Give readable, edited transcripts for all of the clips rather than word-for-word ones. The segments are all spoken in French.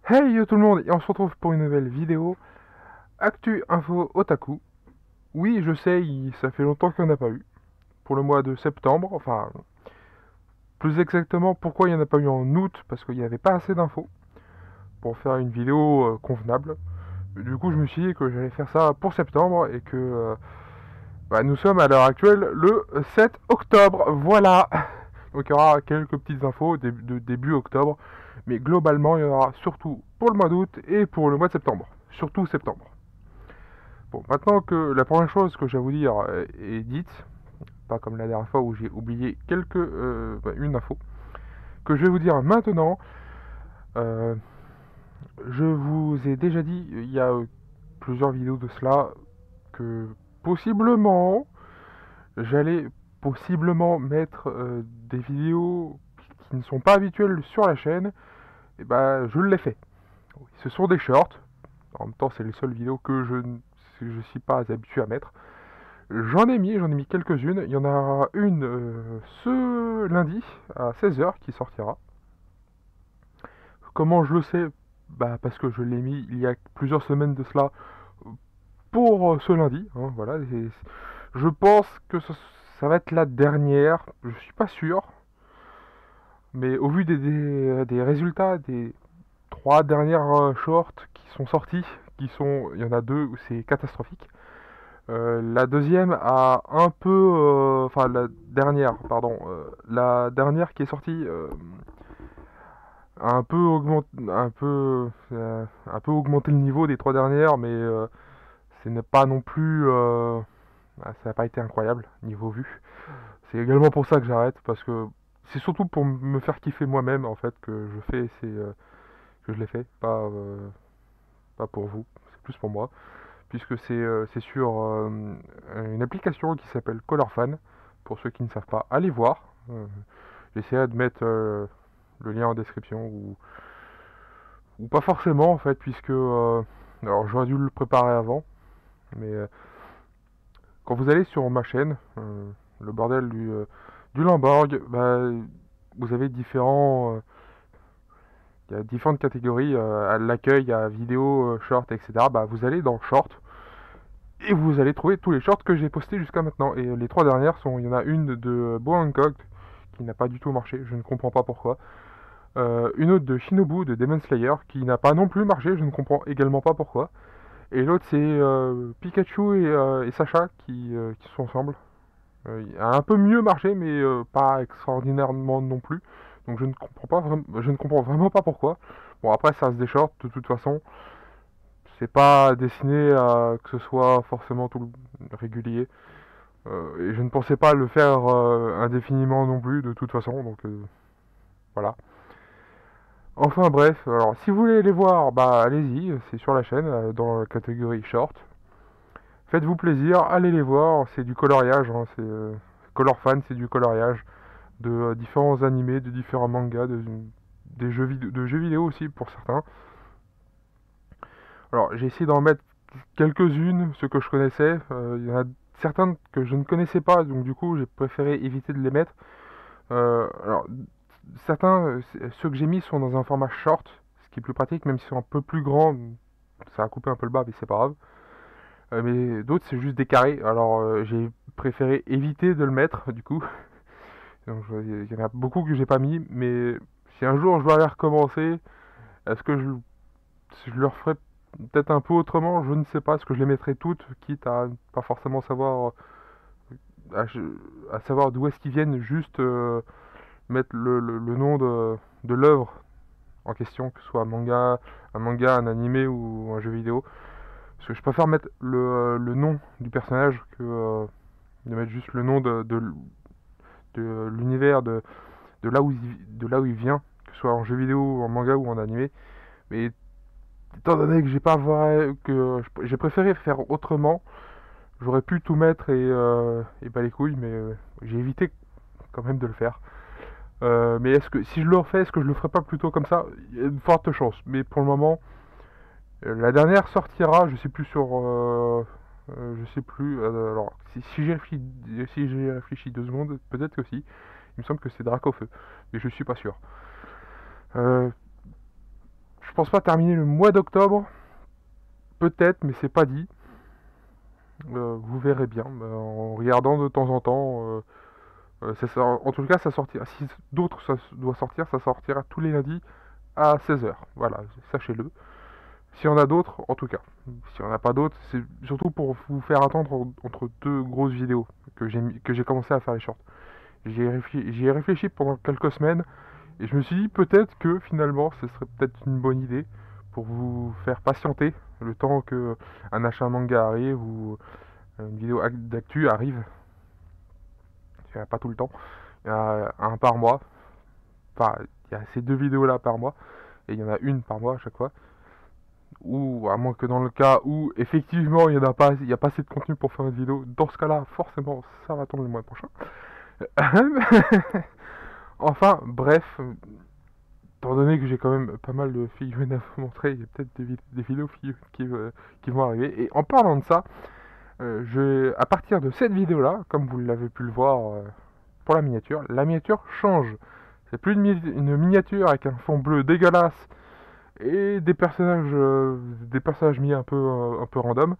Hey yo tout le monde, et on se retrouve pour une nouvelle vidéo. Actu Info Otaku. Oui, je sais, ça fait longtemps qu'il n'y en a pas eu. Pour le mois de septembre, enfin, plus exactement, pourquoi il n'y en a pas eu en août? Parce qu'il n'y avait pas assez d'infos pour faire une vidéo convenable. Du coup, je me suis dit que j'allais faire ça pour septembre et que nous sommes à l'heure actuelle le 7 octobre. Voilà! Donc il y aura quelques petites infos de début octobre, mais globalement, il y en aura surtout pour le mois d'août et pour le mois de septembre. Surtout septembre. Bon, maintenant que la première chose que j'ai à vous dire est dite, pas comme la dernière fois où j'ai oublié une info, que je vais vous dire maintenant, euh, je vous ai déjà dit il y a plusieurs vidéos de cela que possiblement j'allais possiblement mettre des vidéos qui ne sont pas habituelles sur la chaîne, et ben je l'ai fait. Ce sont des shorts, en même temps c'est les seules vidéos que je ne suis pas habitué à mettre. J'en ai mis quelques-unes. Il y en a une ce lundi à 16h qui sortira. Comment je le sais? Bah parce que je l'ai mis il y a plusieurs semaines de cela pour ce lundi. Hein, voilà. Je pense que ça va être la dernière. Je suis pas sûr. Mais au vu des résultats des trois dernières shorts qui sont sortis, il y en a deux où c'est catastrophique. La deuxième a un peu, enfin la dernière, pardon, la dernière qui est sortie a un peu augmenté le niveau des trois dernières, mais ce n'est pas non plus, ça n'a pas été incroyable niveau vue. C'est également pour ça que j'arrête parce que c'est surtout pour me faire kiffer moi-même en fait que je fais que je l'ai fait, pas pour vous, c'est plus pour moi, puisque c'est sur une application qui s'appelle ColorFan. Pour ceux qui ne savent pas, allez voir. J'essaierai de mettre le lien en description, ou pas forcément en fait, puisque alors j'aurais dû le préparer avant, mais quand vous allez sur ma chaîne, le bordel du Limborg, bah, vous avez il y a différentes catégories, à l'accueil, à vidéo, short, etc. Bah, vous allez dans short, et vous allez trouver tous les shorts que j'ai postés jusqu'à maintenant. Et les trois dernières il y en a une de Bo Hancock qui n'a pas du tout marché, je ne comprends pas pourquoi. Une autre de Shinobu de Demon Slayer qui n'a pas non plus marché, je ne comprends également pas pourquoi. Et l'autre c'est Pikachu et Sacha qui sont ensemble. Il a un peu mieux marché mais pas extraordinairement non plus. Donc je ne comprends vraiment pas pourquoi. Bon après ça reste des shorts de toute façon. C'est pas destiné à que ce soit forcément tout régulier. Et je ne pensais pas le faire indéfiniment non plus, de toute façon, donc voilà. Enfin bref, alors si vous voulez les voir, bah allez-y, c'est sur la chaîne, dans la catégorie short. Faites-vous plaisir, allez les voir, c'est du coloriage, hein, c'est Color Fan, c'est du coloriage de différents animés, de différents mangas, de jeux vidéo aussi pour certains. Alors j'ai essayé d'en mettre quelques-unes, ceux que je connaissais. Il y en a certains que je ne connaissais pas, donc du coup j'ai préféré éviter de les mettre. Alors certains, ceux que j'ai mis sont dans un format short, ce qui est plus pratique, même s'ils sont un peu plus grands, ça a coupé un peu le bas, mais c'est pas grave. Mais d'autres c'est juste des carrés, alors j'ai préféré éviter de le mettre du coup. Donc il y en a beaucoup que j'ai pas mis, mais si un jour je dois les recommencer, est-ce que je le referai peut-être un peu autrement, je ne sais pas, est-ce que je les mettrai toutes, quitte à pas forcément savoir à, à savoir d'où est-ce qu'ils viennent, juste mettre le nom de l'œuvre en question, que ce soit un manga, un animé ou un jeu vidéo. Parce que je préfère mettre le nom du personnage que de mettre juste le nom de l'univers, de là où il vient, que ce soit en jeu vidéo, en manga ou en animé. Mais étant donné que j'ai préféré faire autrement, j'aurais pu tout mettre et pas les couilles, mais j'ai évité quand même de le faire. Mais est-ce que si je le refais, est-ce que je le ferai pas plutôt comme ça? Il y a une forte chance. Mais pour le moment, la dernière sortira, je sais plus je sais plus. Alors, si j'ai réfléchi 2 secondes, peut-être que si. Il me semble que c'est Dracofeu, mais je suis pas sûr. Euh, Je pense pas terminer le mois d'octobre. Peut-être, mais c'est pas dit. Vous verrez bien. En regardant de temps en temps. En tout cas, ça sortira. Si d'autres ça doit sortir, ça sortira tous les lundis à 16h. Voilà, sachez-le. S'il y en a d'autres, en tout cas. S'il n'y en a pas d'autres, c'est surtout pour vous faire attendre entre deux grosses vidéos que j'ai commencé à faire les shorts. J'y ai réfléchi pendant quelques semaines et je me suis dit peut-être que finalement ce serait peut-être une bonne idée pour vous faire patienter le temps que un achat manga arrive ou une vidéo d'actu arrive. Il n'y en a pas tout le temps. Il y en a un par mois. Enfin, il y a ces deux vidéos là par mois et il y en a une par mois à chaque fois. Ou à moins que dans le cas où effectivement il n'y a pas assez de contenu pour faire une vidéo, dans ce cas-là, forcément, ça va tomber le mois prochain. Enfin, bref, étant donné que j'ai quand même pas mal de figurines à vous montrer, il y a peut-être des vidéos qui vont arriver. Et en parlant de ça, à partir de cette vidéo-là, comme vous l'avez pu le voir pour la miniature change. C'est plus une miniature avec un fond bleu dégueulasse et des personnages mis un peu random.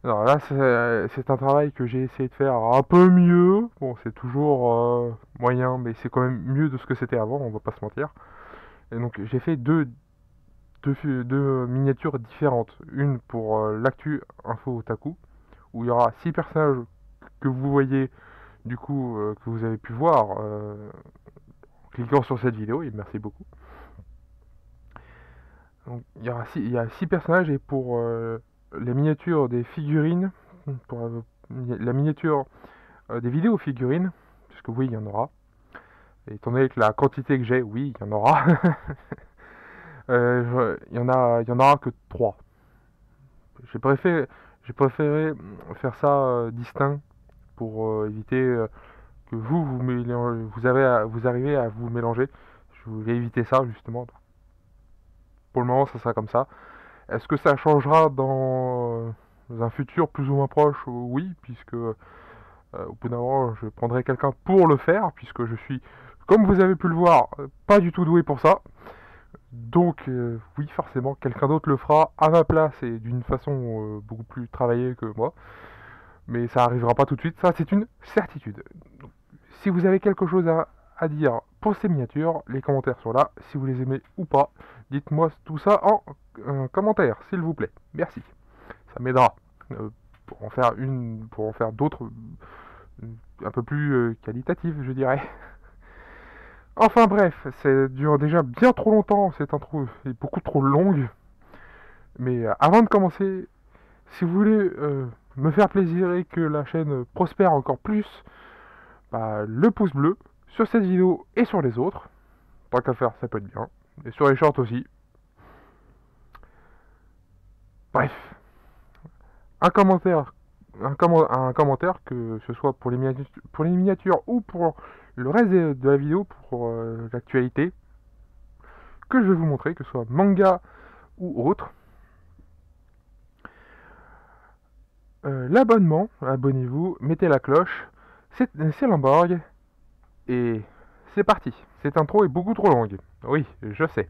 Alors là, c'est un travail que j'ai essayé de faire un peu mieux. Bon, c'est toujours moyen, mais c'est quand même mieux de ce que c'était avant, on va pas se mentir. Et donc j'ai fait deux miniatures différentes. Une pour l'actu info otaku, où il y aura 6 personnages que vous voyez, du coup, que vous avez pu voir en cliquant sur cette vidéo, et merci beaucoup. Donc il y a 6 personnages, et pour les miniatures des figurines, pour la miniature des vidéos figurines, puisque oui, il y en aura. Et étant donné que la quantité que j'ai, oui, il y en aura. Il y en aura que 3. J'ai préféré, j'ai préféré faire ça distinct pour éviter que vous arrivez à vous mélanger. Je voulais éviter ça justement. Pour le moment, ça sera comme ça. Est-ce que ça changera dans un futur plus ou moins proche? Oui, puisque au bout d'un moment, je prendrai quelqu'un pour le faire, puisque je suis, comme vous avez pu le voir, pas du tout doué pour ça. Donc, oui, forcément, quelqu'un d'autre le fera à ma place et d'une façon beaucoup plus travaillée que moi. Mais ça arrivera pas tout de suite, ça c'est une certitude. Donc, si vous avez quelque chose à dire pour ces miniatures, les commentaires sont là. Si vous les aimez ou pas, dites-moi tout ça en commentaire, s'il vous plaît. Merci. Ça m'aidera pour en faire d'autres un peu plus qualitatives, je dirais. Enfin bref, ça dure déjà bien trop longtemps, cette intro est beaucoup trop longue. Mais avant de commencer, si vous voulez me faire plaisir et que la chaîne prospère encore plus, bah, le pouce bleu sur cette vidéo et sur les autres. Tant qu'à faire, ça peut être bien. Et sur les shorts aussi. Bref. Un commentaire. Un commentaire, que ce soit pour les miniatures ou pour le reste de la vidéo, pour l'actualité, que je vais vous montrer, que ce soit manga ou autre. L'abonnement, abonnez-vous, mettez la cloche, c'est Lamborg, et c'est parti. Cette intro est beaucoup trop longue, oui, je sais.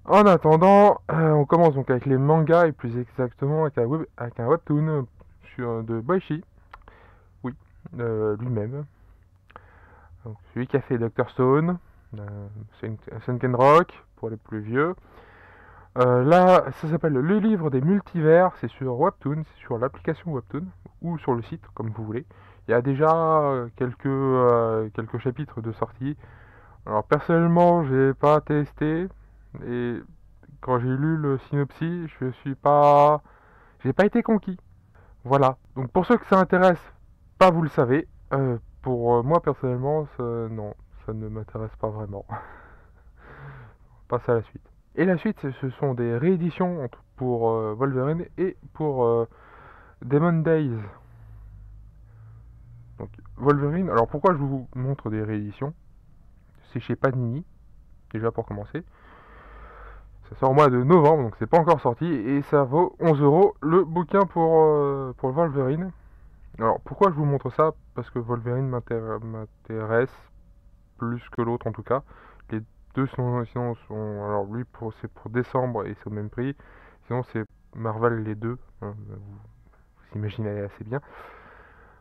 En attendant, on commence donc avec les mangas, et plus exactement avec un webtoon de Boichi, oui, lui-même. Donc, celui qui a fait Dr. Stone, Sunken Rock, pour les plus vieux. Là, ça s'appelle Le Livre des Multivers, c'est sur Webtoon, c'est sur l'application Webtoon, ou sur le site, comme vous voulez. Il y a déjà quelques chapitres de sortie. Alors personnellement, j'ai pas testé, et quand j'ai lu le synopsis, j'ai pas été conquis. Voilà. Donc pour ceux que ça intéresse, pas vous le savez. Pour moi personnellement, non, ça ne m'intéresse pas vraiment. On passe à la suite. Et la suite, ce sont des rééditions pour Wolverine et pour Demon Days. Donc Wolverine, alors pourquoi je vous montre des rééditions? C'est chez Panini, déjà pour commencer. Ça sort au mois de novembre, donc c'est pas encore sorti, et ça vaut 11 € le bouquin pour Wolverine. Alors pourquoi je vous montre ça? Parce que Wolverine m'intéresse plus que l'autre en tout cas. deux sinon sont, alors lui c'est pour décembre et c'est au même prix. Sinon c'est Marvel les deux, hein, vous imaginez assez bien.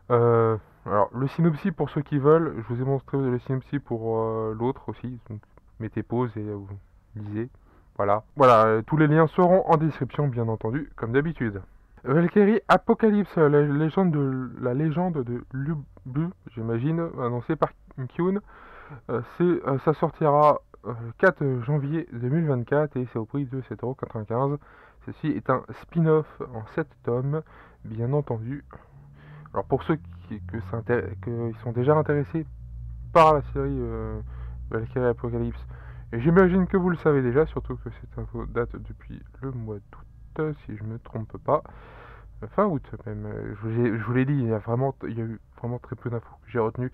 Alors le synopsis pour ceux qui veulent, je vous ai montré le synopsis pour l'autre aussi. Donc, mettez pause et vous lisez. Voilà. Voilà, tous les liens seront en description bien entendu, comme d'habitude. Valkyrie Apocalypse, la légende de Lubu, j'imagine, annoncée par Kyun. Ça sortira le 4 janvier 2024 et c'est au prix de 7,95€. Ceci est un spin-off en 7 tomes, bien entendu. Alors pour ceux qui sont déjà intéressés par la série Valkyrie Apocalypse, et j'imagine que vous le savez déjà, surtout que cette info date depuis le mois d'août, si je me trompe pas. Fin août même, je vous l'ai dit, il y a eu vraiment très peu d'infos que j'ai retenues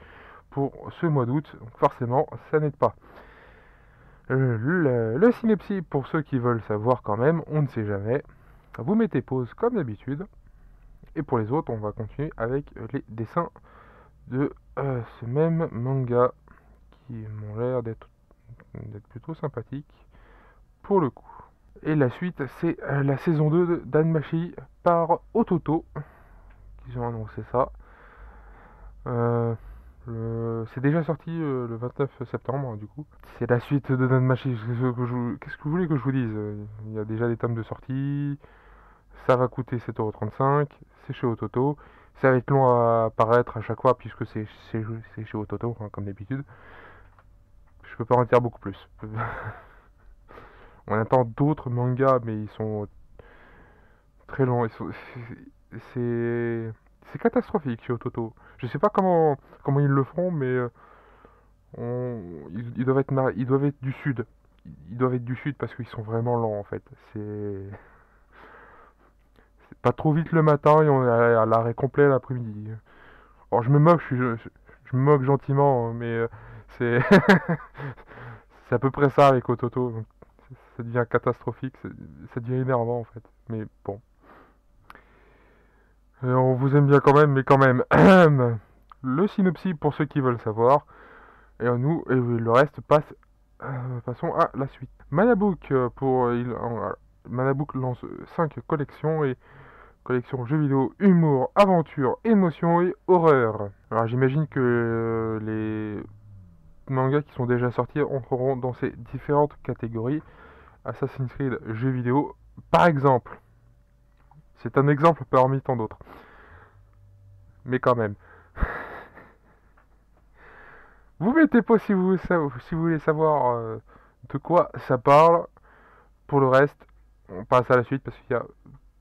pour ce mois d'août, donc forcément ça n'aide pas. Le synopsis, pour ceux qui veulent savoir quand même, on ne sait jamais. Vous mettez pause comme d'habitude. Et pour les autres, on va continuer avec les dessins de ce même manga qui m'ont l'air d'être plutôt sympathiques pour le coup. Et la suite, c'est la saison 2 d'Anmachi par Ototo. Ils ont annoncé ça. C'est déjà sorti le 29 septembre, du coup. C'est la suite de Danmachi. Qu'est-ce que vous voulez que je vous dise? Il y a déjà des tomes de sortie. Ça va coûter 7,35€. C'est chez Ototo. Ça va être long à apparaître à chaque fois puisque c'est chez Ototo, hein, comme d'habitude. Je peux pas en dire beaucoup plus. On attend d'autres mangas, mais ils sont très longs. C'est catastrophique chez Ototo. Je sais pas comment ils le font, mais ils doivent être du sud. Ils doivent être du sud parce qu'ils sont vraiment lents en fait. C'est pas trop vite le matin et on est à l'arrêt complet l'après-midi. Alors je me moque, je me moque gentiment, mais c'est c'est à peu près ça avec Ototo. Donc ça devient catastrophique, ça devient énervant en fait. Mais bon. Et on vous aime bien quand même, mais quand même. Le synopsis pour ceux qui veulent savoir. Et le reste passons à la suite. Manabook Manabook lance 5 collections et collections jeux vidéo, humour, aventure, émotion et horreur. Alors j'imagine que les mangas qui sont déjà sortis entreront dans ces différentes catégories. Assassin's Creed jeux vidéo, par exemple. C'est un exemple parmi tant d'autres. Mais quand même. Vous mettez pas si vous voulez savoir de quoi ça parle. Pour le reste, on passe à la suite parce qu'il y a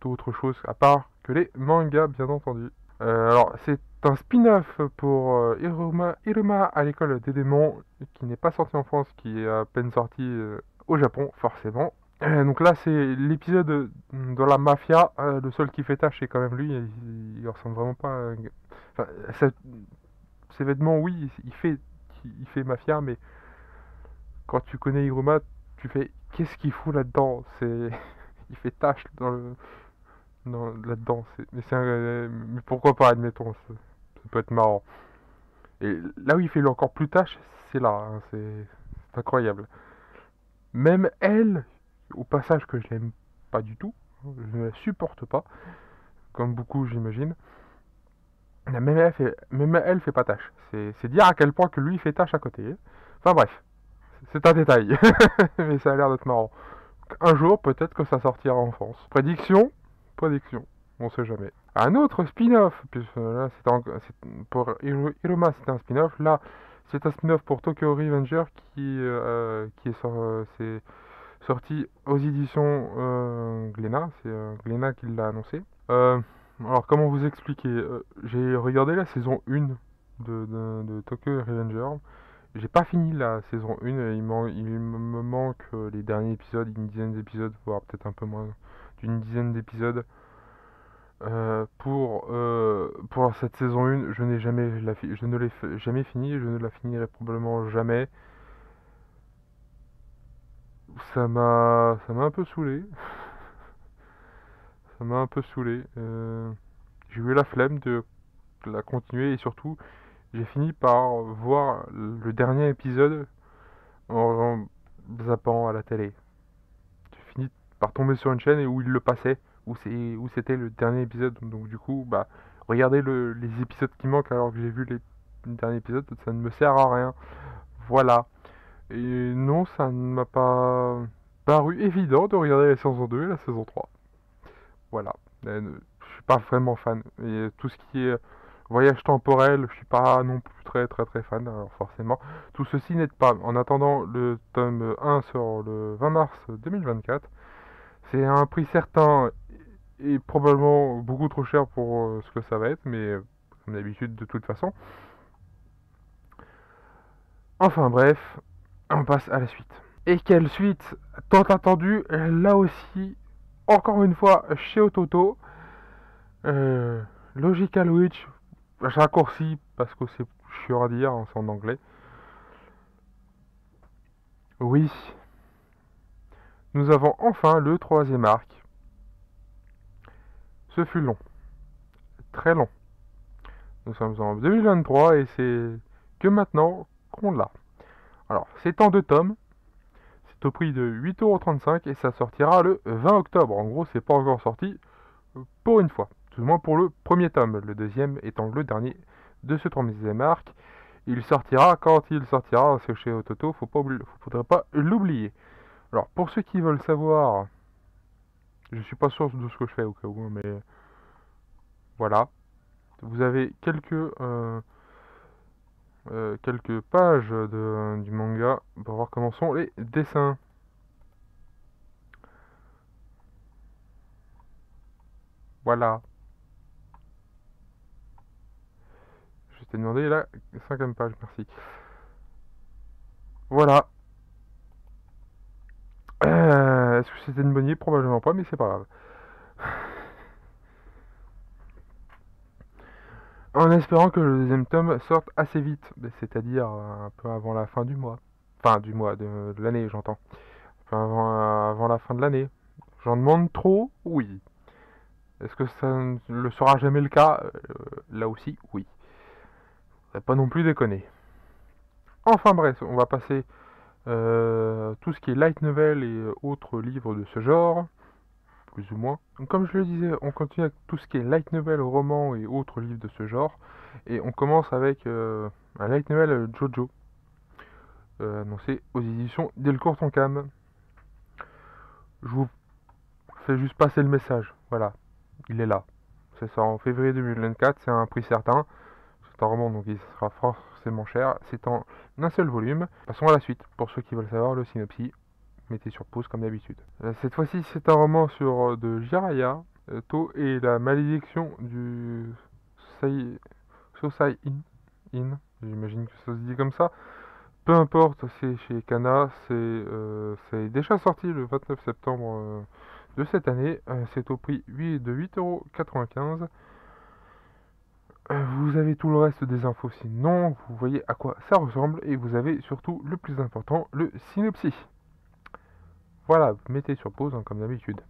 d'autres choses à part que les mangas, bien entendu. Alors, c'est un spin-off pour Iruma à l'école des démons, qui n'est pas sorti en France, qui est à peine sorti au Japon, forcément. Donc là, c'est l'épisode de la mafia. Le seul qui fait tâche, c'est quand même lui. Il ressemble vraiment pas à... Enfin, ses vêtements, oui, il fait mafia, mais quand tu connais Iruma, tu fais qu'est-ce qu'il fout là-dedans? Il fait tâche là-dedans. Mais pourquoi pas, admettons, ça peut être marrant. Et là où il fait encore plus tâche, c'est là, hein, c'est incroyable. Même elle, au passage que je l'aime pas du tout, je ne la supporte pas, comme beaucoup j'imagine. Même elle fait pas tâche. C'est dire à quel point que lui fait tâche à côté. Enfin bref, c'est un détail, mais ça a l'air d'être marrant. Un jour, peut-être que ça sortira en France. Prédiction, on sait jamais. Un autre spin-off, puisque là, pour Iruma, c'est un spin-off. Là, c'est un spin-off pour Tokyo Revenger c'est sorti aux éditions Glénat. C'est Glénat qui l'a annoncé. Alors, comment vous expliquer? J'ai regardé la saison 1 de Tokyo Revenger. J'ai pas fini la saison 1, il me manque les derniers épisodes, une dizaine d'épisodes, voire peut-être un peu moins d'une dizaine d'épisodes. Pour cette saison 1, je ne l'ai jamais fini, je ne la finirai probablement jamais. Ça m'a un peu saoulé. Ça m'a un peu saoulé. J'ai eu la flemme de la continuer et surtout, j'ai fini par voir le dernier épisode zappant à la télé. Tu finis par tomber sur une chaîne et où il le passait, où c'était le dernier épisode. Donc du coup, bah, regarder les épisodes qui manquent alors que j'ai vu les derniers épisodes, ça ne me sert à rien. Voilà. Et non, ça ne m'a pas paru évident de regarder la saison 2 et la saison 3. Voilà. Je suis pas vraiment fan. Et tout ce qui est voyage temporel, je suis pas non plus très fan. Alors forcément, tout ceci n'aide pas. En attendant, le tome 1 sort le 20 mars 2024. C'est un prix certain et probablement beaucoup trop cher pour ce que ça va être, mais comme d'habitude de toute façon. Enfin bref, on passe à la suite. Et quelle suite tant attendue, là aussi, encore une fois, chez Ototo. Euh, Logical Witch, raccourci parce que c'est chiant à dire, hein, c'est en anglais. Oui, nous avons enfin le troisième arc. Ce fut long, très long. Nous sommes en 2023 et c'est que maintenant qu'on l'a. Alors, c'est en deux tomes, c'est au prix de 8,35€ et ça sortira le 20 octobre. En gros, c'est pas encore sorti pour une fois. Tout au moins pour le premier tome, le deuxième étant le dernier de ce troisième arc. Il sortira quand il sortira, c'est chez Ototo, faudrait pas l'oublier. Alors, pour ceux qui veulent savoir, je suis pas sûr de ce que je fais au cas où, mais voilà. Vous avez quelques pages du manga pour voir comment sont les dessins. Voilà. Je t'ai demandé la cinquième page, merci. Voilà. Est-ce que c'était une bonne idée? Probablement pas, mais c'est pas grave. En espérant que le deuxième tome sorte assez vite, c'est-à-dire un peu avant la fin du mois. Enfin, du mois, de l'année, j'entends. Enfin, avant la fin de l'année. J'en demande trop? Oui. Est-ce que ça ne le sera jamais le cas? Là aussi, oui. Faudrait pas non plus déconner. Enfin bref, on va passer tout ce qui est light novel et autres livres de ce genre, plus ou moins. Donc, comme je le disais, on continue avec tout ce qui est light novel, roman et autres livres de ce genre. Et on commence avec un light novel Jojo, annoncé aux éditions Delcourt Tonkam. Je vous fais juste passer le message, voilà, il est là. C'est ça, en février 2024, c'est un prix certain. C'est un roman, donc il sera forcément cher. C'est en un seul volume. Passons à la suite. Pour ceux qui veulent savoir le synopsis, mettez sur pause comme d'habitude. Cette fois-ci, c'est un roman sur de Jiraiya, To et la malédiction du Sosai In. J'imagine que ça se dit comme ça. Peu importe, c'est chez Kana. C'est déjà sorti le 29 septembre de cette année. C'est au prix de 8,95€. Vous avez tout le reste des infos sinon, vous voyez à quoi ça ressemble et vous avez surtout le plus important, le synopsis. Voilà, mettez sur pause hein, comme d'habitude.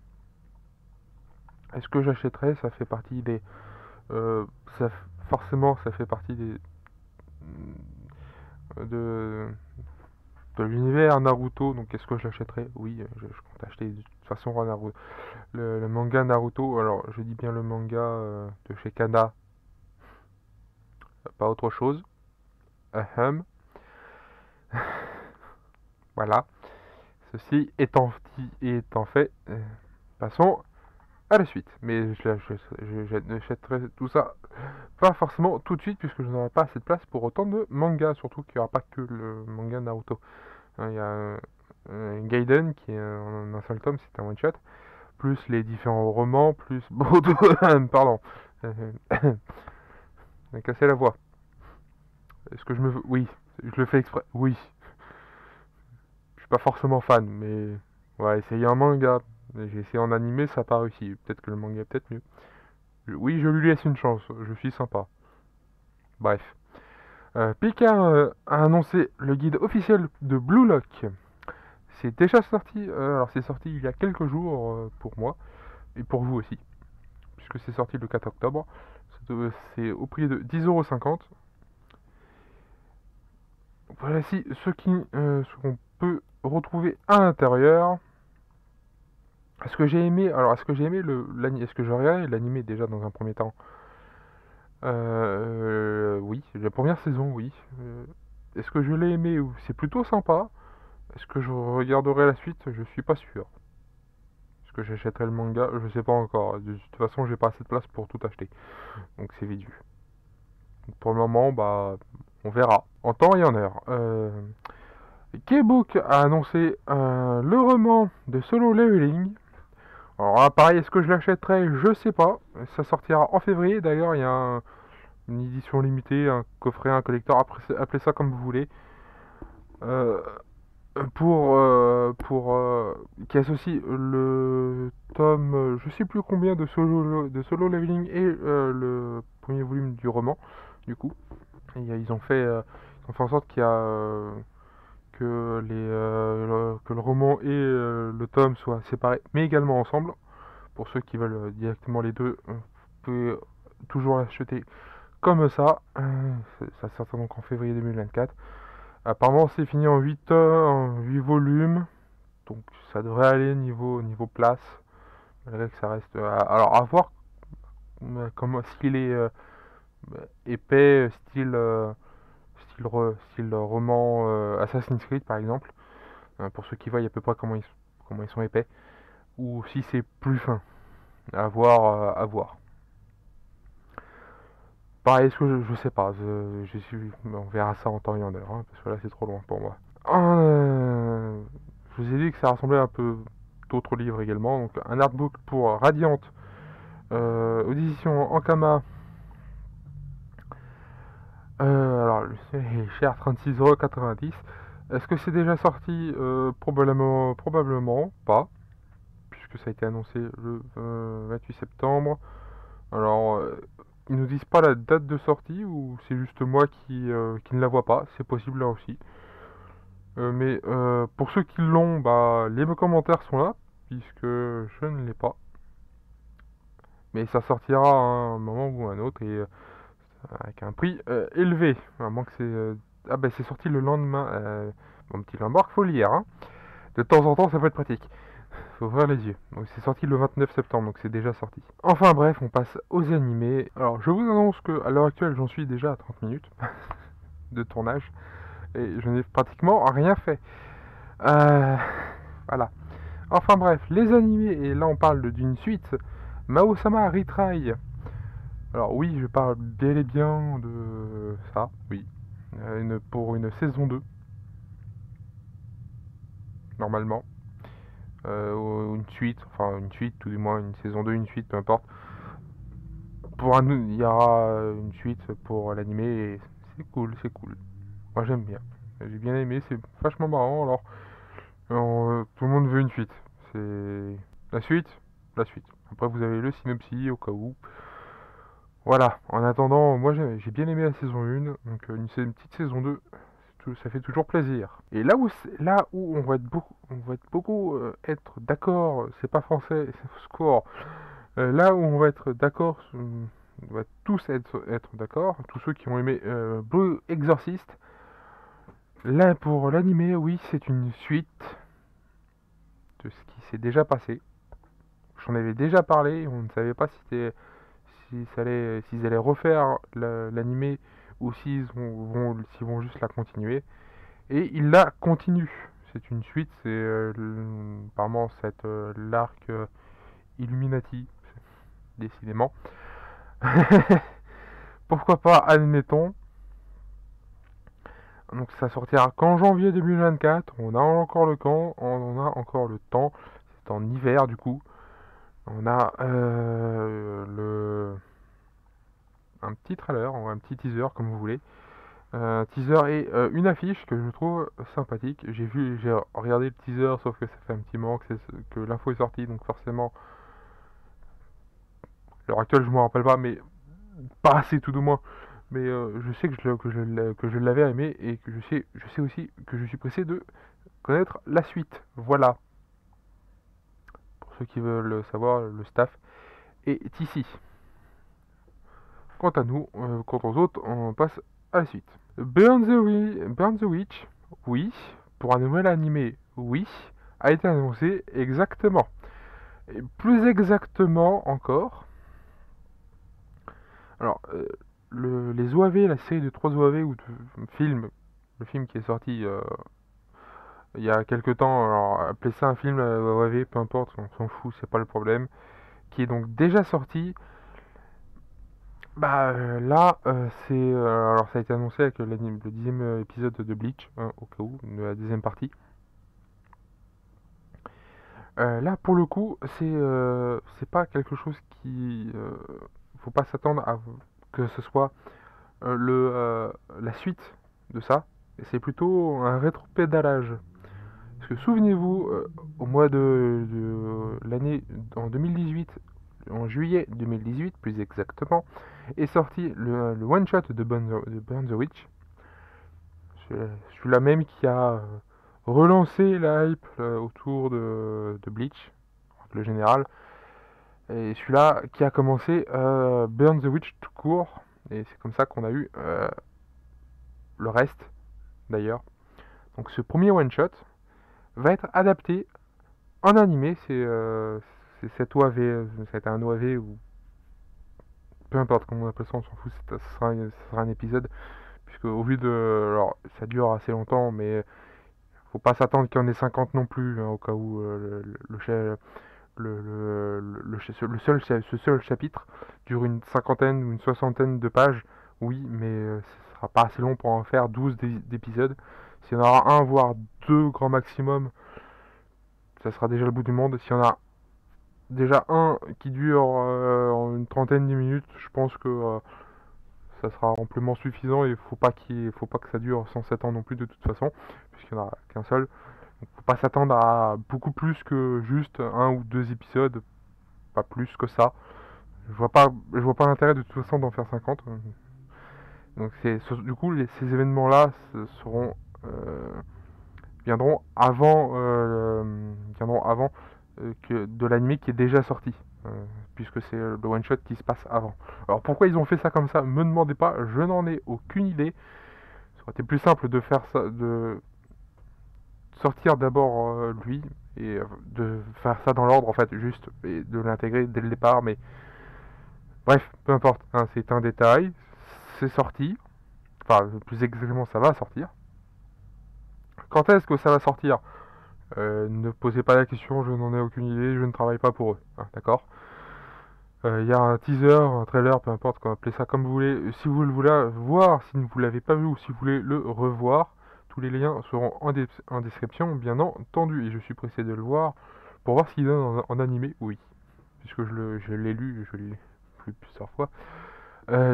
Est-ce que j'achèterais? Ça fait partie des... euh, ça, forcément, ça fait partie des... de, de l'univers Naruto, donc est-ce que je l'achèterais? Oui, je compte acheter de toute façon Naruto. Le manga Naruto, alors je dis bien le manga de chez Kana, pas autre chose. Ahem. Voilà. Ceci étant fait, passons à la suite. Mais j'achèterai tout ça pas forcément tout de suite puisque je n'aurai pas assez de place pour autant de mangas, surtout qu'il n'y aura pas que le manga Naruto. Hein, il y a Gaiden qui est en un seul tome, c'est un one shot, plus les différents romans, plus pardon, j'ai cassé la voix. Est-ce que je me oui, je le fais exprès. Oui, je suis pas forcément fan, mais ouais, essayer un manga. J'ai essayé en animé, ça n'a pas réussi. Peut-être que le manga est peut-être mieux. Oui, je lui laisse une chance, je suis sympa. Bref. Picard a annoncé le guide officiel de Blue Lock. C'est déjà sorti, alors c'est sorti il y a quelques jours pour moi, et pour vous aussi, puisque c'est sorti le 4 octobre. C'est au prix de 10,50€. Voici ce qu'on peut retrouver à l'intérieur. Est-ce que j'ai aimé, alors est-ce que j'ai aimé est-ce que j'ai regardé l'animé déjà dans un premier temps? Oui, la première saison, oui. Est-ce que je l'ai aimé? C'est plutôt sympa. Est-ce que je regarderai la suite? Je suis pas sûr. Est-ce que j'achèterai le manga? Je sais pas encore. De toute façon, j'ai pas assez de place pour tout acheter. Donc c'est vite vu. Donc, pour le moment, bah, on verra. En temps et en heure. Keybook a annoncé le roman de Solo Leveling. Alors là, pareil, est-ce que je l'achèterai? Je sais pas. Ça sortira en février. D'ailleurs, il y a une édition limitée, un coffret, un collector, appelez ça comme vous voulez. Euh, qui associe le tome, je sais plus combien de Solo Leveling et le premier volume du roman, du coup. Et, ils ont fait en sorte qu'il y a que le roman et le tome soient séparés, mais également ensemble. Pour ceux qui veulent directement les deux, vous pouvez toujours l'acheter comme ça. Ça sortira donc en février 2024. Apparemment, c'est fini en 8 volumes. Donc, ça devrait aller niveau place. Malgré que ça reste. Alors, à voir s'il est épais, style roman Assassin's Creed, par exemple. Pour ceux qui voient à peu près comment ils sont épais. Ou si c'est plus fin. À voir. À voir. Pareil, est-ce que je sais pas. On verra ça en temps et en heure. Hein, parce que là, c'est trop loin pour moi. Je vous ai dit que ça ressemblait un peu d'autres livres également. Donc, un artbook pour Radiant, édition Ankama. Alors, il est cher, 36,90 €. Est-ce que c'est déjà sorti? Probablement pas, puisque ça a été annoncé le 28 septembre. Alors, ils nous disent pas la date de sortie, ou c'est juste moi qui ne la vois pas. C'est possible là aussi. Mais pour ceux qui l'ont, bah, les commentaires sont là, puisque je ne l'ai pas. Mais ça sortira à un moment ou à un autre, et avec un prix élevé. À moins que Ah bah c'est sorti le lendemain. Mon petit Lamborg, faut lire. Hein. De temps en temps, ça peut être pratique. Faut ouvrir les yeux. Donc c'est sorti le 29 septembre, donc c'est déjà sorti. Enfin bref, on passe aux animés. Alors je vous annonce que à l'heure actuelle, j'en suis déjà à 30 minutes de tournage. Et je n'ai pratiquement rien fait. Voilà. Enfin bref, les animés, et là on parle d'une suite. Mao-sama Retry. Alors oui, je parle bel et bien de ça, oui. Pour une saison 2, normalement. Ou une suite, enfin une suite, tout du moins une saison 2, une suite, peu importe. Il y aura une suite pour l'animé, et c'est cool, c'est cool. Moi j'aime bien. J'ai bien aimé, c'est vachement marrant. Alors, tout le monde veut une suite. C'est la suite, la suite. Après vous avez le synopsis au cas où. Voilà, en attendant, moi j'ai bien aimé la saison 1, donc une petite saison 2, ça fait toujours plaisir. Et là où on va être beaucoup être d'accord, c'est pas français, c'est score. Là où on va être d'accord, on va tous être d'accord, tous ceux qui ont aimé Blue Exorcist. Là pour l'animé, oui, c'est une suite de ce qui s'est déjà passé. J'en avais déjà parlé, on ne savait pas s'ils allaient refaire l'animé, ou s'ils vont juste la continuer. Et ils la continuent. C'est une suite, c'est apparemment l'arc Illuminati, décidément. Pourquoi pas, admettons. Donc ça sortira qu'en janvier 2024. On a encore le temps. C'est en hiver du coup. On a un petit trailer, ou un petit teaser comme vous voulez. Un teaser et une affiche que je trouve sympathique. J'ai regardé le teaser, sauf que ça fait un petit moment que l'info est sortie, donc forcément, à l'heure actuelle, je me rappelle pas, mais pas assez tout du moins. Mais je sais que je l'avais aimé, et que je sais aussi que je suis pressé de connaître la suite. Voilà. Pour ceux qui veulent savoir, le staff est ici. Quant à nous, quant aux autres, on passe à la suite. Burn the Witch, oui. pour un nouvel animé, oui, a été annoncé exactement. Et plus exactement encore, alors, les OAV, la série de 3 OAV ou de films, le film qui est sorti il y a quelques temps, alors appelez ça un film OAV, peu importe, on s'en fout, c'est pas le problème, qui est donc déjà sorti. Bah là, alors ça a été annoncé avec le 10e épisode de Bleach, hein, au cas où, de la deuxième partie. Là, pour le coup, c'est pas quelque chose qui. Faut pas s'attendre à que ce soit la suite de ça. C'est plutôt un rétropédalage. Parce que souvenez-vous, au mois de l'année, en 2018, en juillet 2018 plus exactement, est sorti le one-shot de Burn the Witch. Celui-là même qui a relancé la hype autour de Bleach, le général. Et celui-là qui a commencé Burn the Witch tout court. Et c'est comme ça qu'on a eu le reste, d'ailleurs. Donc ce premier one-shot va être adapté en animé. C'est cet OAV, ça a été un OAV ou peu importe comment on appelle ça, on s'en fout, ce sera un épisode. Puisque au vu de... Alors ça dure assez longtemps, mais faut pas s'attendre qu'il y en ait 50 non plus, hein, au cas où ce seul chapitre dure une cinquantaine ou une soixantaine de pages, oui, mais ce sera pas assez long pour en faire 12 d'épisodes. S'il y en aura un, voire deux grand maximum, ça sera déjà le bout du monde. S'il y en a déjà un qui dure en une trentaine de minutes, je pense que ça sera amplement suffisant et faut pas que ça dure 107 ans non plus de toute façon, puisqu'il n'y en a qu'un seul. Donc faut pas s'attendre à beaucoup plus que juste un ou deux épisodes, pas plus que ça. Je vois pas l'intérêt de toute façon d'en faire 50. Donc du coup ces événements-là seront viendront avant que de l'anime qui est déjà sorti, puisque c'est le one shot qui se passe avant. Alors pourquoi ils ont fait ça comme ça, me demandez pas, je n'en ai aucune idée. Ça aurait été plus simple de faire ça, de sortir d'abord lui et de faire ça dans l'ordre en fait, juste et de l'intégrer dès le départ. Mais bref, peu importe, hein, c'est un détail. C'est sorti, enfin plus exactement ça va sortir. Quand est-ce que ça va sortir? Ne posez pas la question, je n'en ai aucune idée, je ne travaille pas pour eux, hein, d'accord. Il y a un teaser, un trailer, peu importe, appelez ça comme vous voulez. Si vous le voulez voir, si vous ne l'avez pas vu ou si vous voulez le revoir, tous les liens seront en description, bien entendu. Et je suis pressé de le voir pour voir ce qu'il donne en animé, oui. Puisque je l'ai lu, je l'ai lu plusieurs fois.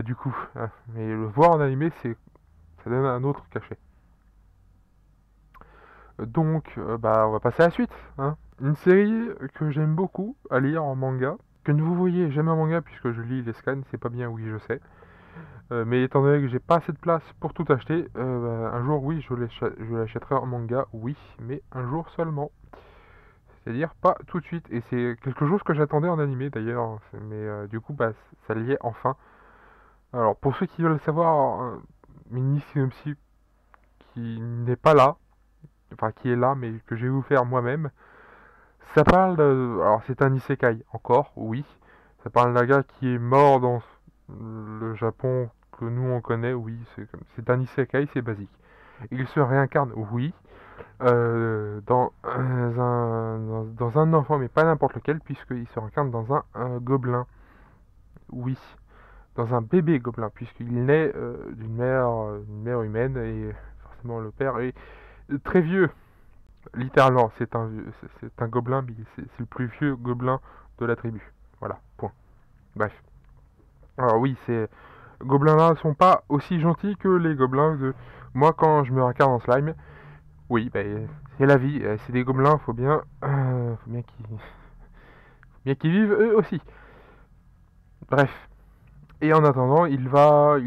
Du coup, hein, mais le voir en animé, ça donne un autre cachet. Donc, bah, on va passer à la suite, hein. Une série que j'aime beaucoup à lire en manga, que ne vous voyez jamais en manga puisque je lis les scans, c'est pas bien, oui, je sais. Mais étant donné que j'ai pas assez de place pour tout acheter, bah, un jour, oui, je l'achèterai en manga, oui, mais un jour seulement. C'est-à-dire pas tout de suite. Et c'est quelque chose que j'attendais en animé d'ailleurs, mais du coup, bah, ça y est enfin. Alors, pour ceux qui veulent savoir, mini synopsis qui n'est pas là, enfin qui est là, mais que je vais vous faire moi-même. Ça parle de... Alors c'est un isekai, encore, oui. Ça parle d'un gars qui est mort dans le Japon que nous on connaît, oui. C'est un isekai, c'est basique. Il se réincarne, oui, dans un enfant, mais pas n'importe lequel, puisqu'il se réincarne dans un gobelin, oui. Dans un bébé gobelin, puisqu'il naît d'une mère humaine, et forcément le père est très vieux. Littéralement, c'est un gobelin, mais c'est le plus vieux gobelin de la tribu. Voilà, point. Bref. Alors oui, ces gobelins-là sont pas aussi gentils que les gobelins de... Moi, quand je me réincarne en slime, oui, ben, c'est la vie. C'est des gobelins, faut bien qu'ils vivent eux aussi. Bref. Et en attendant, il va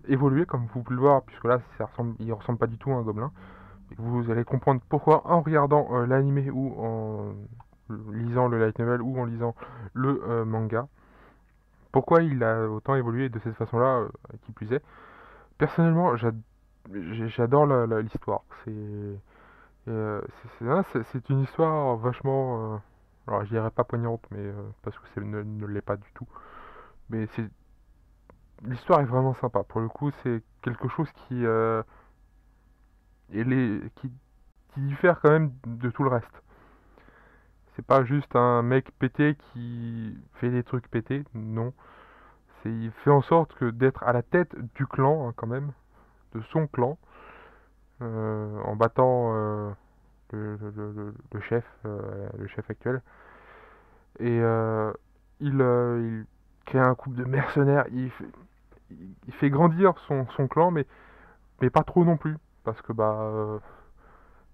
évoluer, comme vous pouvez le voir, puisque là, il ressemble pas du tout à un gobelin. Vous allez comprendre pourquoi en regardant l'anime ou en lisant le light novel ou en lisant le manga. Pourquoi il a autant évolué de cette façon-là, qui plus est. Personnellement, j'adore l'histoire. Et c'est une histoire vachement... alors je dirais pas poignante, mais parce que ne l'est pas du tout. Mais l'histoire est vraiment sympa. Pour le coup, c'est quelque chose qui diffère quand même de tout le reste. C'est pas juste un mec pété qui fait des trucs pétés, non. Il fait en sorte que d'être à la tête du clan, hein, quand même, de son clan, en battant le chef actuel. Et il crée un groupe de mercenaires. Il fait grandir son clan, mais pas trop non plus. Parce que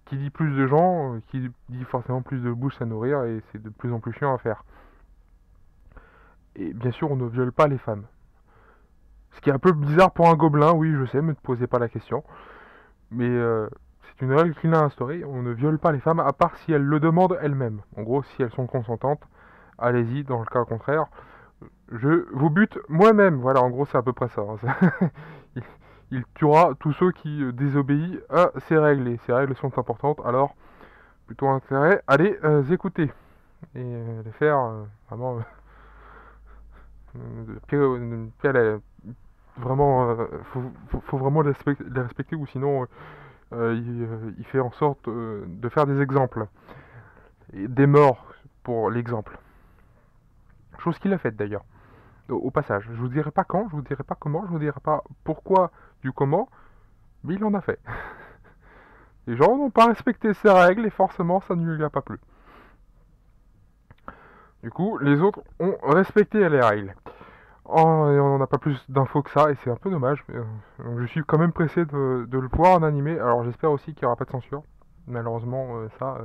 qui dit plus de gens, qui dit forcément plus de bouches à nourrir, et c'est de plus en plus chiant à faire. Et bien sûr, on ne viole pas les femmes. Ce qui est un peu bizarre pour un gobelin, oui, je sais, ne te posez pas la question. Mais c'est une règle qu'il a instaurée, on ne viole pas les femmes, à part si elles le demandent elles-mêmes. En gros, si elles sont consentantes, allez-y, dans le cas contraire, je vous bute moi-même. Voilà, en gros, c'est à peu près ça. il, il tuera tous ceux qui désobéissent à ces règles, et ces règles sont importantes, alors plutôt intérêt à les écouter, et les faire vraiment... vraiment, faut vraiment les respecter, ou sinon il fait en sorte de faire des exemples. Et des morts pour l'exemple. Chose qu'il a faite d'ailleurs, au passage. Je vous dirai pas quand, je vous dirai pas comment, je vous dirai pas pourquoi du comment, mais il en a fait. Les gens n'ont pas respecté ses règles et forcément ça ne lui a pas plu. Du coup, les autres ont respecté les règles. Oh, et on n'en a pas plus d'infos que ça, et c'est un peu dommage. Donc je suis quand même pressé de le voir en animé. Alors j'espère aussi qu'il n'y aura pas de censure. Malheureusement, ça,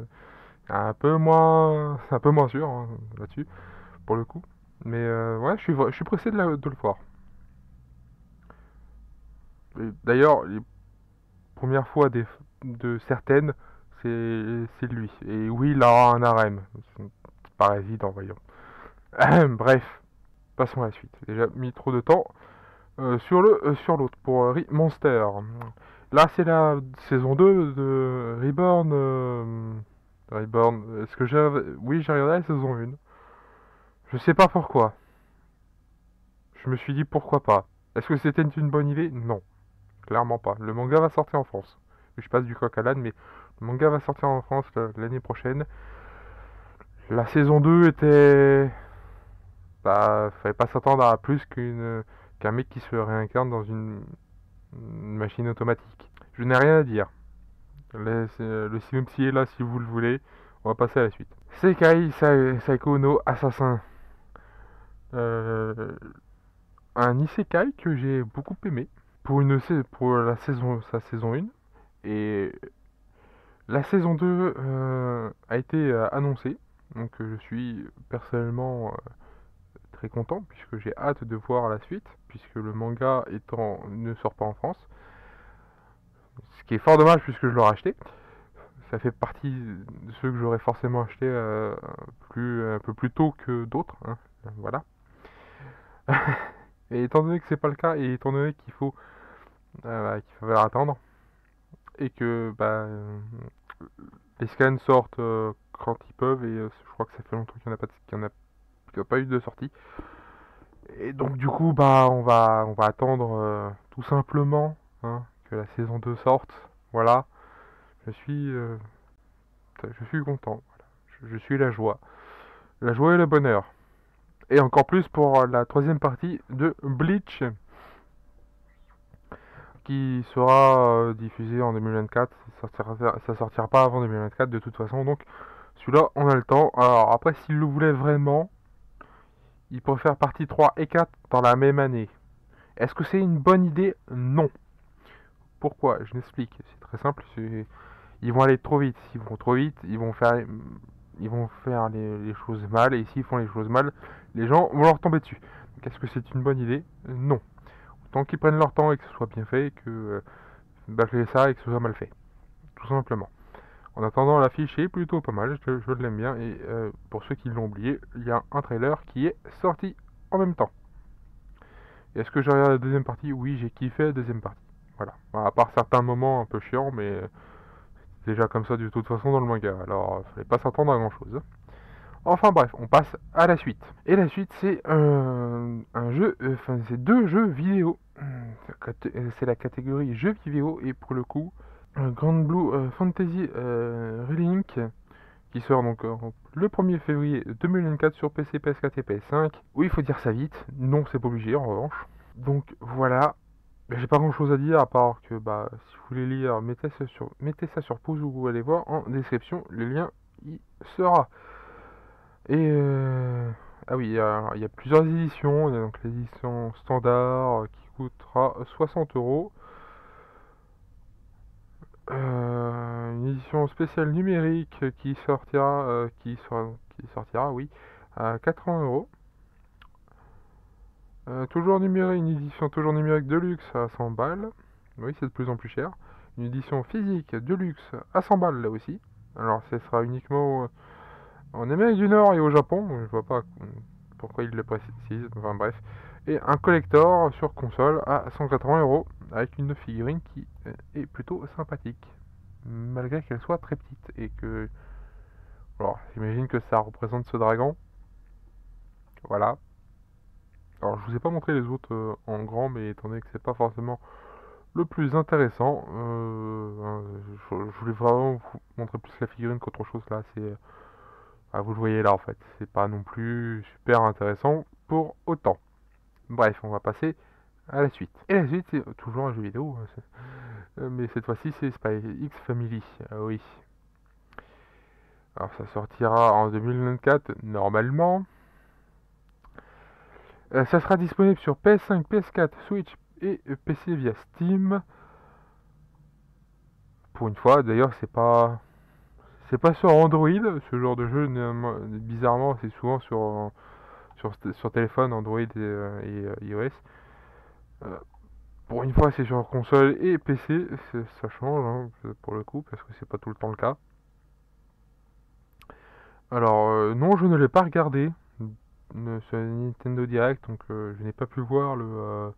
un peu moins sûr, hein, là-dessus, pour le coup. Mais ouais, je suis pressé de le voir. D'ailleurs, les premières fois de certaines, c'est lui. Et oui, il aura un harem. C'est pas évident, voyons. Bref, passons à la suite. J'ai déjà mis trop de temps sur l'autre pour Monster. Là, c'est la saison 2 de Reborn. Reborn. Est-ce que j'ai... Oui, j'ai regardé la saison 1. Je sais pas pourquoi. Je me suis dit pourquoi pas. Est-ce que c'était une bonne idée? Non, clairement pas. Le manga va sortir en France. Je passe du coq à l'âne, mais le manga va sortir en France l'année prochaine. La saison 2 était... Bah, fallait pas s'attendre à plus qu'un mec qui se réincarne dans une machine automatique. Je n'ai rien à dire. Le synopsis est là si vous le voulez. On va passer à la suite. Sekai Saiko no Assassin. Euh, un isekai que j'ai beaucoup aimé pour sa saison 1. Et la saison 2 a été annoncée. Donc je suis personnellement très content puisque j'ai hâte de voir la suite, puisque le manga ne sort pas en France. Ce qui est fort dommage puisque je l'aurais acheté. Ça fait partie de ceux que j'aurais forcément acheté un peu plus tôt que d'autres, hein. Voilà. Et étant donné que c'est pas le cas, et étant donné qu'il faut attendre, et que les scans sortent quand ils peuvent, et je crois que ça fait longtemps qu'il n'y a pas eu de sortie. Et donc du coup, on va attendre tout simplement, hein, que la saison 2 sorte. Voilà, je suis, euh, je suis content. Voilà. Je suis la joie et le bonheur. Et encore plus pour la troisième partie de Bleach, qui sera diffusée en 2024. Ça sortira pas avant 2024 de toute façon, donc celui-là, on a le temps. Alors après, s'il le voulait vraiment, il pourrait faire partie 3 et 4 dans la même année. Est-ce que c'est une bonne idée? Non. Pourquoi? Je m'explique. C'est très simple. Ils vont aller trop vite. S'ils vont trop vite, ils vont faire les choses mal. Et s'ils font les choses mal, les gens vont leur tomber dessus. Donc est-ce que c'est une bonne idée? Non. Autant qu'ils prennent leur temps et que ce soit bien fait, que bâcler ça et que ce soit mal fait. Tout simplement. En attendant, l'affiche est plutôt pas mal. Je l'aime bien. Et pour ceux qui l'ont oublié, il y a un trailer qui est sorti en même temps. Est-ce que j'ai regardé la deuxième partie? Oui, j'ai kiffé la deuxième partie. Voilà. À part certains moments un peu chiants, mais déjà comme ça de toute façon dans le manga, alors fallait pas s'attendre à grand chose. Enfin bref, on passe à la suite. Et la suite, c'est un jeu, enfin c'est deux jeux vidéo. C'est la catégorie jeux vidéo, et pour le coup, Grand Blue Fantasy Relink, qui sort donc le 1er février 2024 sur PC, PS4 et PS5. Oui, il faut dire ça vite. Non, c'est pas obligé en revanche. Donc voilà. J'ai pas grand chose à dire à part que bah si vous voulez lire, mettez ça sur pause ou vous allez voir en description, le lien y sera. Et ah oui, il y a plusieurs éditions. Il y a donc l'édition standard qui coûtera 60 €. Une édition spéciale numérique qui sortira, oui, à 80 €. Toujours numérique, une édition toujours numérique de luxe à 100 balles. Oui, c'est de plus en plus cher. Une édition physique de luxe à 100 balles là aussi. Alors, ce sera uniquement en Amérique du Nord et au Japon. Je vois pas pourquoi il le précise. Enfin bref. Et un collector sur console à 180 € avec une figurine qui est plutôt sympathique. Malgré qu'elle soit très petite. Et que. Alors, j'imagine que ça représente ce dragon. Voilà. Alors, je vous ai pas montré les autres en grand, mais étant donné que c'est pas forcément le plus intéressant, je voulais vraiment vous montrer plus la figurine qu'autre chose là. Ah, vous le voyez là en fait, c'est pas non plus super intéressant pour autant. Bref, on va passer à la suite. Et la suite, c'est toujours un jeu vidéo, mais cette fois-ci, c'est Spy X Family. Ah oui. Alors, ça sortira en 2024 normalement. Ça sera disponible sur PS5, PS4, Switch et PC via Steam. Pour une fois, d'ailleurs, c'est pas sur Android, ce genre de jeu. Bizarrement, c'est souvent sur téléphone, Android et iOS. Euh, pour une fois, c'est sur console et PC. Ça change hein, pour le coup, parce que c'est pas tout le temps le cas. Alors, non, je ne l'ai pas regardé sur Nintendo Direct, donc je n'ai pas pu voir le,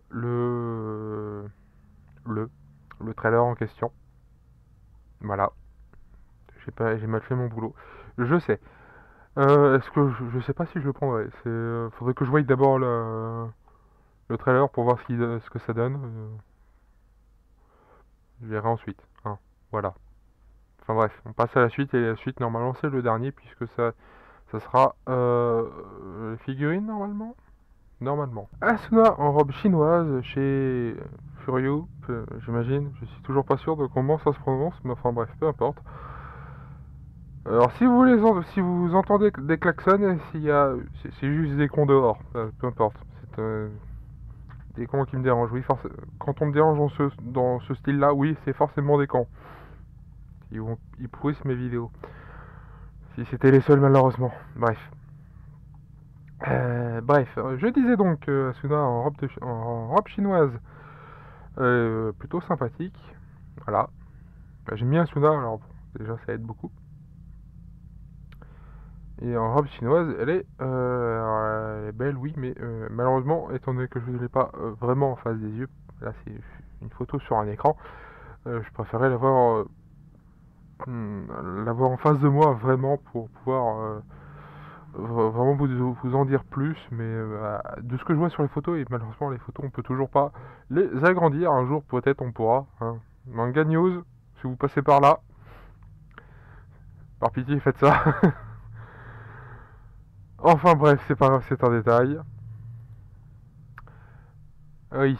le, le trailer en question. Voilà, j'ai mal fait mon boulot. Je sais. Est-ce que je sais pas si je le prendrai. Faudrait que je voie d'abord le trailer pour voir ce que ça donne. Je verrai ensuite. Hein. Voilà. Enfin bref, on passe à la suite et la suite normalement c'est le dernier puisque ça sera figurine normalement. Normalement. Asuna en robe chinoise chez Furio, j'imagine. Je suis toujours pas sûr de comment ça se prononce, mais enfin bref, peu importe. Alors si vous entendez des klaxons, c'est juste des cons dehors, peu importe. C'est des cons qui me dérangent. Oui, quand on me dérange dans ce style-là, oui, c'est forcément des cons. Ils pourrissent mes vidéos. Si c'était les seuls, malheureusement. Bref. Je disais donc Asuna en robe chinoise, plutôt sympathique. Voilà. J'aime bien Asuna, alors bon, déjà ça aide beaucoup. Et en robe chinoise, elle est belle, oui, mais malheureusement, étant donné que je ne l'ai pas vraiment en face des yeux, là c'est une photo sur un écran, je préférais l'avoir en face de moi vraiment pour pouvoir vraiment vous en dire plus, mais de ce que je vois sur les photos, et malheureusement les photos on peut toujours pas les agrandir, un jour peut-être on pourra. Hein. Manga News, si vous passez par là, par pitié faites ça. Enfin bref, c'est pas grave, c'est un détail. Oui,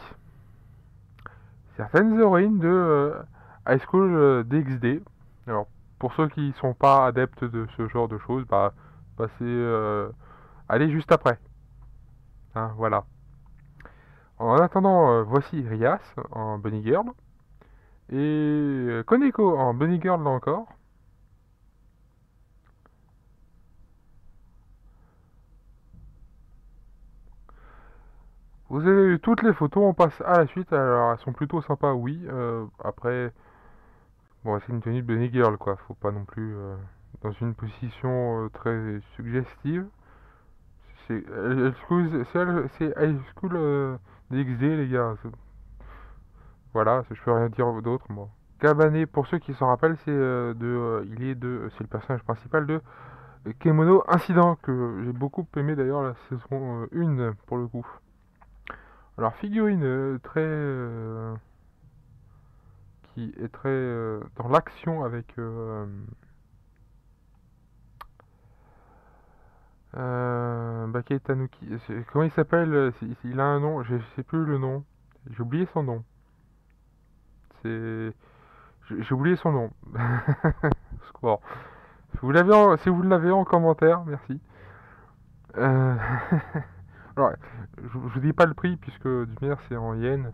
certaines héroïnes de High School DxD. Alors, pour ceux qui sont pas adeptes de ce genre de choses, bah, allez juste après. Hein, voilà. En attendant, voici Rias en Bunny Girl. Et Koneko en Bunny Girl là encore. Vous avez eu toutes les photos, on passe à la suite. Alors, elles sont plutôt sympas, oui. Après, bon, c'est une tenue de Bunny Girl, quoi. Faut pas non plus dans une position très suggestive. C'est High School DxD, les gars. Voilà, je peux rien dire d'autre, moi. Kabane, pour ceux qui s'en rappellent, c'est le personnage principal de Kemono Incident, que j'ai beaucoup aimé d'ailleurs la saison 1 pour le coup. Alors figurine qui est très dans l'action avec Bakei Tanuki. Comment il s'appelle? Il a un nom, je sais plus le nom. J'ai oublié son nom. C'est j'ai oublié son nom. Score. Si vous l'avez en commentaire, merci. Euh, Alors, je vous dis pas le prix puisque du manière c'est en yens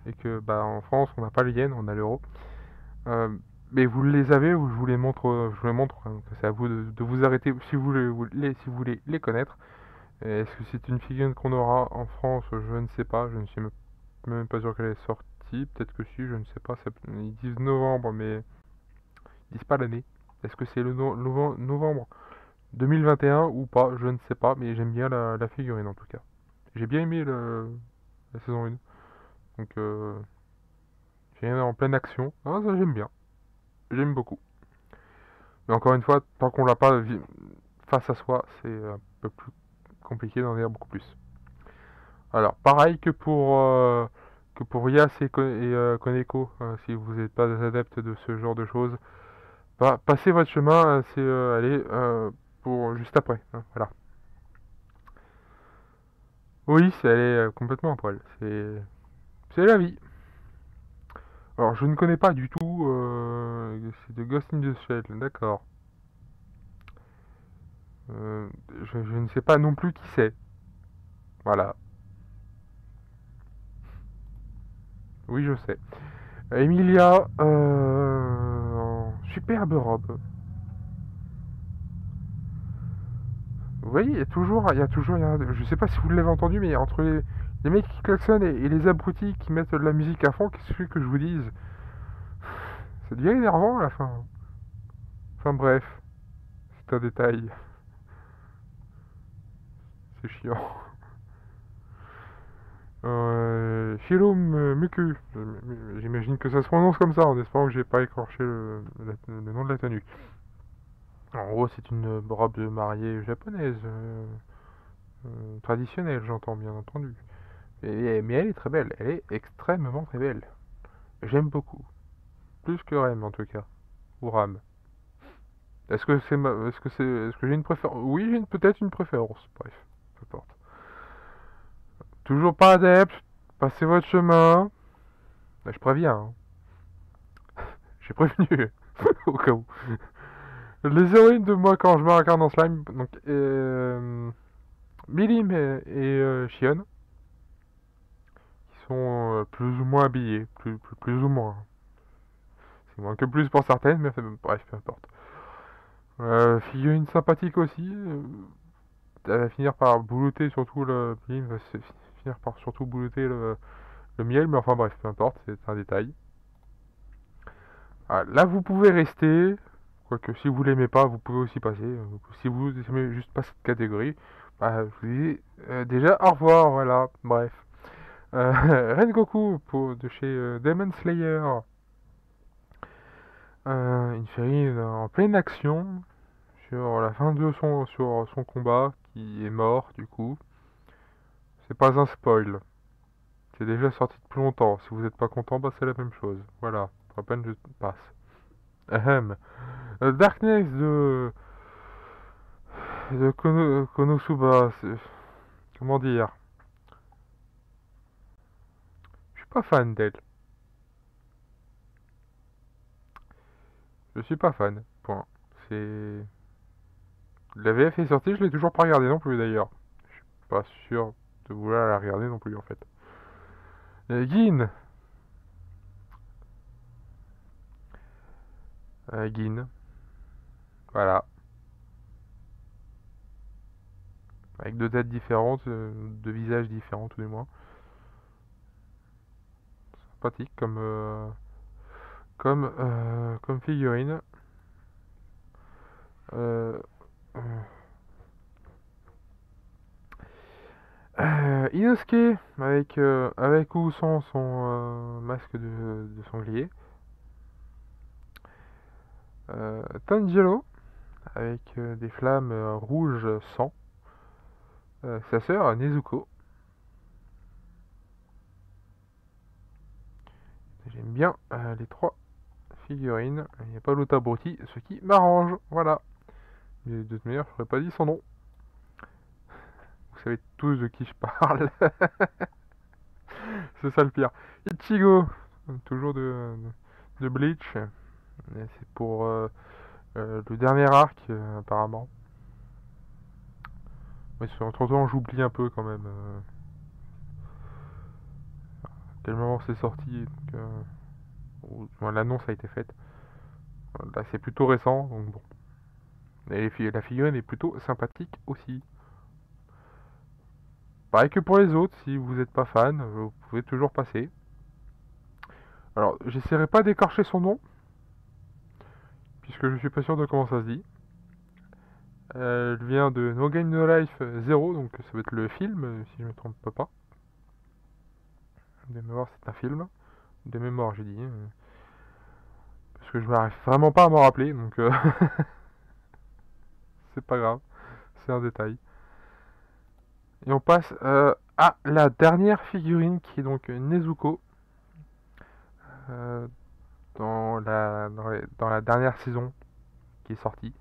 et que bah en France on n'a pas les yens, on a l'euro. Euh, mais vous les avez ou je vous les montre. Hein, c'est à vous de vous arrêter si vous voulez les connaître. Est-ce que c'est une figurine qu'on aura en France? Je ne sais pas. Je ne suis même pas sûr qu'elle est sortie. Peut-être que si, je ne sais pas. Ils disent novembre, mais ils disent pas l'année. Est-ce que c'est le novembre 2021 ou pas? Je ne sais pas, mais j'aime bien la figurine en tout cas. J'ai bien aimé la saison 1. Donc, j'ai en pleine action. Ah, ça j'aime bien. J'aime beaucoup. Mais encore une fois, tant qu'on l'a pas face à soi, c'est un peu plus compliqué d'en dire beaucoup plus. Alors, pareil que pour Yas et Koneko, si vous n'êtes pas des adeptes de ce genre de choses, passez votre chemin, allez pour juste après. Hein, voilà. Oui, elle est complètement à poil. C'est la vie. Alors, je ne connais pas du tout. C'est de Ghost in the Shell, d'accord. Euh, je ne sais pas non plus qui c'est. Voilà. Oui, je sais. Emilia, en superbe robe. Vous voyez, je sais pas si vous l'avez entendu, mais entre les mecs qui klaxonnent et les abrutis qui mettent de la musique à fond, qu'est-ce que je vous dise? Ça devient énervant à la fin. Enfin bref, c'est un détail. C'est chiant. Shilum Muku, j'imagine que ça se prononce comme ça, en espérant que j'ai pas écorché le nom de la tenue. En gros, c'est une robe de mariée japonaise, traditionnelle, j'entends bien entendu. Mais elle est très belle, elle est extrêmement très belle. J'aime beaucoup. Plus que Rem en tout cas. Ou Ram. Est-ce que j'ai une préférence? Oui, j'ai peut-être une préférence. Bref, peu importe. Toujours pas adepte. Passez votre chemin. Bah, je préviens. Hein. J'ai prévenu. Au cas où. Les héroïnes de moi quand je me regarde en slime. Donc, Milim et Shion. Qui sont plus ou moins habillés. Plus ou moins. C'est moins que plus pour certaines, mais bref, peu importe. Figurine sympathique aussi. Elle va finir par boulouter surtout le. Milim va finir par surtout boulouter le miel, mais enfin bref, peu importe, c'est un détail. Ah, là, vous pouvez rester. Quoique, si vous l'aimez pas, vous pouvez aussi passer. Si vous aimez juste pas cette catégorie, bah, je vous dis déjà au revoir, voilà, bref. Rengoku de chez Demon Slayer. Une série en pleine action sur la fin de sur son combat qui est mort du coup. C'est pas un spoil. C'est déjà sorti depuis longtemps. Si vous n'êtes pas content, bah c'est la même chose. Voilà. Pour la peine, je passe. Ahem. Darkness de Konosuba. Comment dire? Je suis pas fan d'elle. Je suis pas fan. Point. C'est. La VF est sortie, je l'ai toujours pas regardé non plus d'ailleurs. Je suis pas sûr de vouloir la regarder non plus en fait. Gin. Gin. Voilà. Avec deux têtes différentes, deux visages différents tout du moins. Sympathique comme figurine. Euh, Inosuke avec ou sans son masque de sanglier. Tanjiro, avec des flammes rouges sang. Sa sœur, Nezuko. J'aime bien les trois figurines. Il n'y a pas l'autre abruti, ce qui m'arrange. Voilà. Mais de toute manière, je n'aurais pas dit son nom. Vous savez tous de qui je parle. C'est ça le pire. Ichigo, toujours de Bleach. C'est pour le dernier arc, apparemment. Ouais, entre temps, j'oublie un peu quand même. À quel moment c'est sorti. L'annonce a été faite. Là, c'est plutôt récent, donc bon. Et la figurine est plutôt sympathique aussi. Pareil que pour les autres, si vous n'êtes pas fan, vous pouvez toujours passer. Alors, j'essaierai pas d'écorcher son nom, puisque je suis pas sûr de comment ça se dit. Elle vient de No Game No Life 0, donc ça va être le film, si je me trompe pas. De mémoire, c'est un film. De mémoire, j'ai dit. Parce que je m'arrive vraiment pas à m'en rappeler, donc c'est pas grave. C'est un détail. Et on passe à la dernière figurine, qui est donc Nezuko. Euh, dans la dernière saison qui est sortie.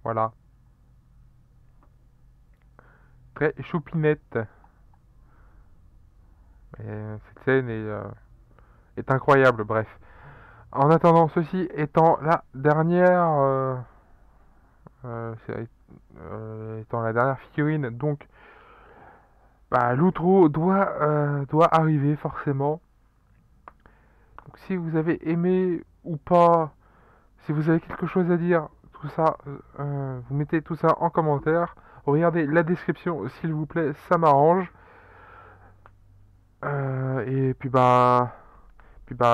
Voilà. Très choupinette. Cette scène est incroyable, bref. En attendant, ceci étant la dernière... étant la dernière figurine, donc... Bah, l'outro doit arriver, forcément. Donc, si vous avez aimé ou pas, si vous avez quelque chose à dire, tout ça, vous mettez tout ça en commentaire. Regardez la description, s'il vous plaît, ça m'arrange. Et puis bah,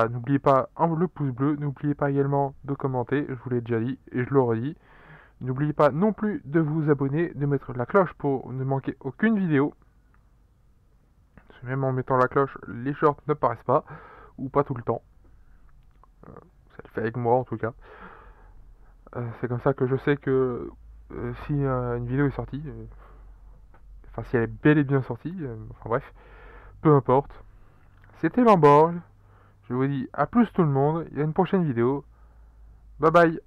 n'oubliez pas le pouce bleu, n'oubliez pas également de commenter, je vous l'ai déjà dit et je le redis. N'oubliez pas non plus de vous abonner, de mettre la cloche pour ne manquer aucune vidéo. Parce que même en mettant la cloche, les shorts ne paraissent pas, ou pas tout le temps. Ça le fait avec moi en tout cas. C'est comme ça que je sais que si une vidéo est sortie, enfin si elle est bel et bien sortie, enfin bref, peu importe. C'était Lamborg. Je vous dis à plus tout le monde. Il y a une prochaine vidéo. Bye bye.